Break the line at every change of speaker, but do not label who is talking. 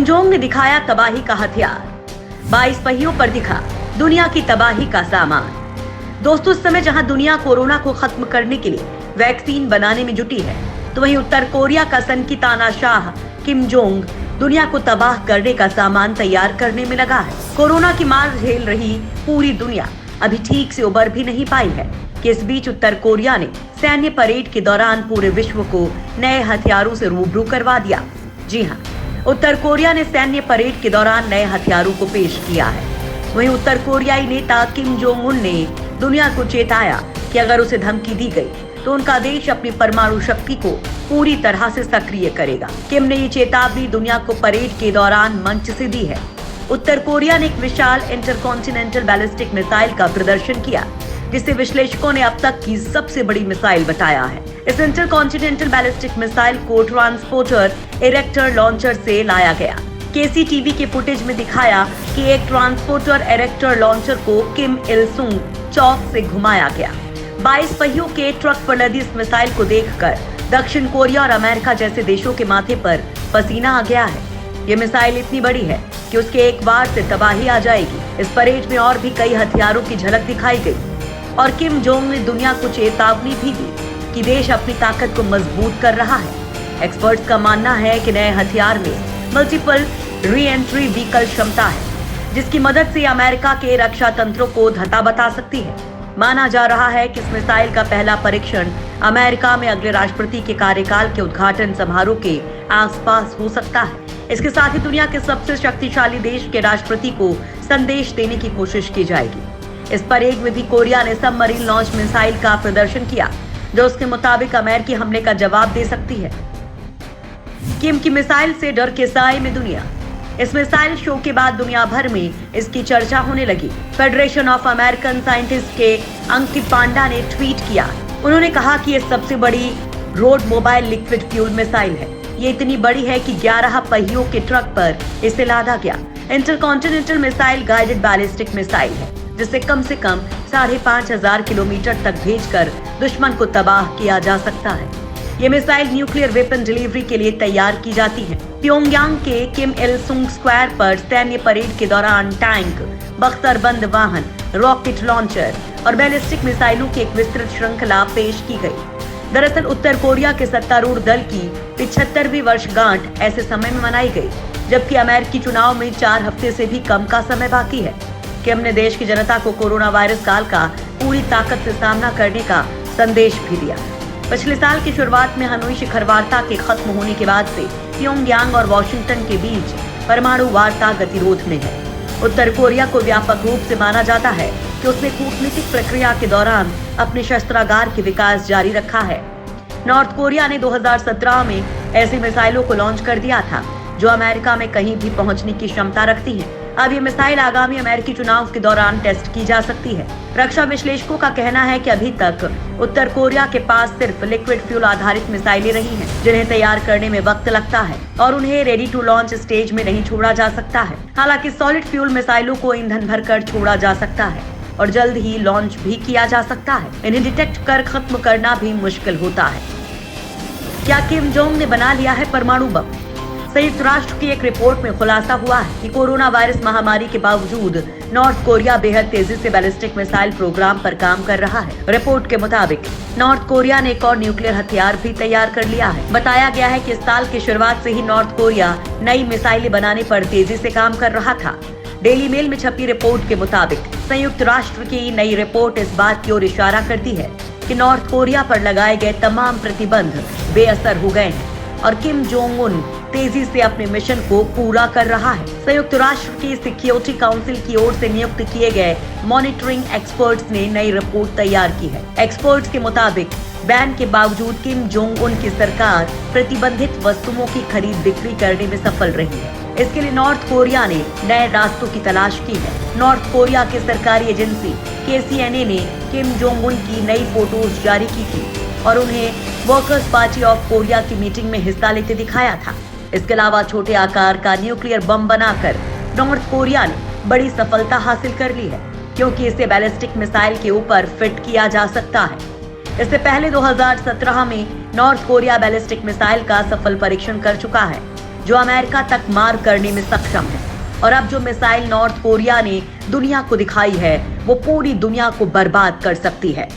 Kim Jong ने दिखाया तबाही का हथियार। 22 पहियों पर दिखा दुनिया की तबाही का सामान। दोस्तों, इस समय जहां दुनिया कोरोना को खत्म करने के लिए वैक्सीन बनाने में जुटी है, तो वहीं उत्तर कोरिया का सनकी तानाशाह किम जोंग दुनिया को तबाह करने का सामान तैयार करने में लगा है। कोरोना की मार झेल रही पूरी दुनिया अभी ठीक से उबर भी नहीं पाई है कि इस बीच उत्तर कोरिया ने सैन्य परेड के दौरान पूरे विश्व को नए हथियारों से रूबरू करवा दिया। जी हाँ, उत्तर कोरिया ने सैन्य परेड के दौरान नए हथियारों को पेश किया है। वहीं उत्तर कोरियाई नेता किम जोंग उन ने दुनिया को चेताया कि अगर उसे धमकी दी गई तो उनका देश अपनी परमाणु शक्ति को पूरी तरह से सक्रिय करेगा। किम ने ये चेतावनी दुनिया को परेड के दौरान मंच से दी है। उत्तर कोरिया ने एक विशाल इंटरकॉन्टिनेंटल बैलिस्टिक मिसाइल का प्रदर्शन किया, जिसे विश्लेषकों ने अब तक की सबसे बड़ी मिसाइल बताया है। इस इंटरकॉन्टिनेंटल बैलिस्टिक मिसाइल को ट्रांसपोर्टर इरेक्टर लॉन्चर से लाया गया। केसीटीवी के फुटेज में दिखाया कि एक ट्रांसपोर्टर इरेक्टर लॉन्चर को किम इल सुंग चौक से घुमाया गया। 22 पहियों के ट्रक पर लदी इस मिसाइल को देखकर दक्षिण कोरिया और अमेरिका जैसे देशों के माथे पर पसीना आ गया है। ये मिसाइल इतनी बड़ी है कि उसके एक बार से तबाही आ जाएगी। इस परेड में और भी कई हथियारों की झलक दिखाई गई और किम जोंग ने दुनिया को चेतावनी भी दी कि देश अपनी ताकत को मजबूत कर रहा है। एक्सपर्ट्स का मानना है कि नए हथियार में मल्टीपल री एंट्री व्हीकल क्षमता है, जिसकी मदद से अमेरिका के रक्षा तंत्रों को धता बता सकती है। माना जा रहा है कि इस मिसाइल का पहला परीक्षण अमेरिका में अगले राष्ट्रपति के कार्यकाल के उद्घाटन समारोह के आसपास हो सकता है। इसके साथ ही दुनिया के सबसे शक्तिशाली देश के राष्ट्रपति को संदेश देने की कोशिश की जाएगी। इस परेड में भी कोरिया ने सबमरीन लॉन्च मिसाइल का प्रदर्शन किया, जो उसके मुताबिक अमेरिकी हमले का जवाब दे सकती है। किम की मिसाइल से डर के साए में दुनिया। इस मिसाइल शो के बाद दुनिया भर में इसकी चर्चा होने लगी। फेडरेशन ऑफ अमेरिकन साइंटिस्ट के अंकित पांडा ने ट्वीट किया। उन्होंने कहा कि यह सबसे बड़ी road mobile liquid fuel missile है। ये इतनी बड़ी है कि 11 पहियों के ट्रक पर इसे लादा गया। Intercontinental missile guided ballistic missile है, जिसे कम से कम 5,500 किलोमीटर तक भेजकर दुश्मन को तबाह किया जा सकता है। ये मिसाइल न्यूक्लियर वेपन डिलीवरी के लिए तैयार की जाती है। प्योंगयांग के किम इल सुंग स्क्वायर पर सैन्य परेड के दौरान टैंक, बख्तरबंद वाहन, रॉकेट लॉन्चर और बैलिस्टिक मिसाइलों की एक विस्तृत श्रृंखला पेश की गई। दरअसल उत्तर कोरिया के सत्तारूढ़ दल की 75वीं वर्षगांठ ऐसे समय में मनाई गई, जबकि अमेरिकी चुनाव में 4 हफ्ते से भी कम का समय बाकी है। किम ने देश की जनता को कोरोना वायरस काल का पूरी ताकत से सामना करने का संदेश भी दिया। पिछले साल की शुरुआत में हनोई शिखर वार्ता के खत्म होने के बाद से प्योंगयांग और वॉशिंगटन के बीच परमाणु वार्ता गतिरोध में है। उत्तर कोरिया को व्यापक रूप से माना जाता है कि उसने कूटनीतिक प्रक्रिया के दौरान अपने शस्त्रागार के विकास जारी रखा है। नॉर्थ कोरिया ने 2017 में ऐसी मिसाइलों को लॉन्च कर दिया था, जो अमेरिका में कहीं भी पहुंचने की क्षमता रखती हैं। अब ये मिसाइल आगामी अमेरिकी चुनाव के दौरान टेस्ट की जा सकती है। रक्षा विश्लेषकों का कहना है कि अभी तक उत्तर कोरिया के पास सिर्फ लिक्विड फ्यूल आधारित मिसाइलें रही हैं, जिन्हें तैयार करने में वक्त लगता है और उन्हें रेडी टू लॉन्च स्टेज में नहीं छोड़ा जा सकता है। हालांकि सॉलिड फ्यूल मिसाइलों को ईंधन भरकर छोड़ा जा सकता है और जल्द ही लॉन्च भी किया जा सकता है। इन्हें डिटेक्ट कर खत्म करना भी मुश्किल होता है। क्या किम जोंग ने बना लिया है परमाणु बम? संयुक्त राष्ट्र की एक रिपोर्ट में खुलासा हुआ है कि कोरोना वायरस महामारी के बावजूद नॉर्थ कोरिया बेहद तेजी से बैलिस्टिक मिसाइल प्रोग्राम पर काम कर रहा है। रिपोर्ट के मुताबिक नॉर्थ कोरिया ने एक और न्यूक्लियर हथियार भी तैयार कर लिया है। बताया गया है कि इस साल की शुरुआत से ही नॉर्थ कोरिया नई मिसाइलें बनाने पर तेजी से काम कर रहा था। डेली मेल में छपी रिपोर्ट के मुताबिक संयुक्त राष्ट्र की नई रिपोर्ट इस बात की ओर इशारा करती है कि नॉर्थ कोरिया पर लगाए गए तमाम प्रतिबंध बेअसर हो गए हैं और किम जोंग उन तेजी से अपने मिशन को पूरा कर रहा है। संयुक्त राष्ट्र की सिक्योरिटी काउंसिल की ओर से नियुक्त किए गए मॉनिटरिंग एक्सपर्ट्स ने नई रिपोर्ट तैयार की है। एक्सपर्ट्स के मुताबिक बैन के बावजूद किम जोंग उन की सरकार प्रतिबंधित वस्तुओं की खरीद बिक्री करने में सफल रही है। इसके लिए नॉर्थ कोरिया ने नए रास्तों की तलाश की है। नॉर्थ कोरिया की सरकारी एजेंसी KCNA ने किम जोंग उन की नई फोटोज जारी की थी और उन्हें वर्कर्स पार्टी ऑफ कोरिया की मीटिंग में हिस्सा लेते दिखाया था। इसके अलावा छोटे आकार का न्यूक्लियर बम बनाकर नॉर्थ कोरिया ने बड़ी सफलता हासिल कर ली है, क्योंकि इसे बैलिस्टिक मिसाइल के ऊपर फिट किया जा सकता है। इससे पहले 2017 में नॉर्थ कोरिया बैलिस्टिक मिसाइल का सफल परीक्षण कर चुका है। जो अमेरिका तक मार करने में सक्षम है। और अब जो मिसाइल नॉर्थ कोरिया ने दुनिया को दिखाई है वो पूरी दुनिया को बर्बाद कर सकती है।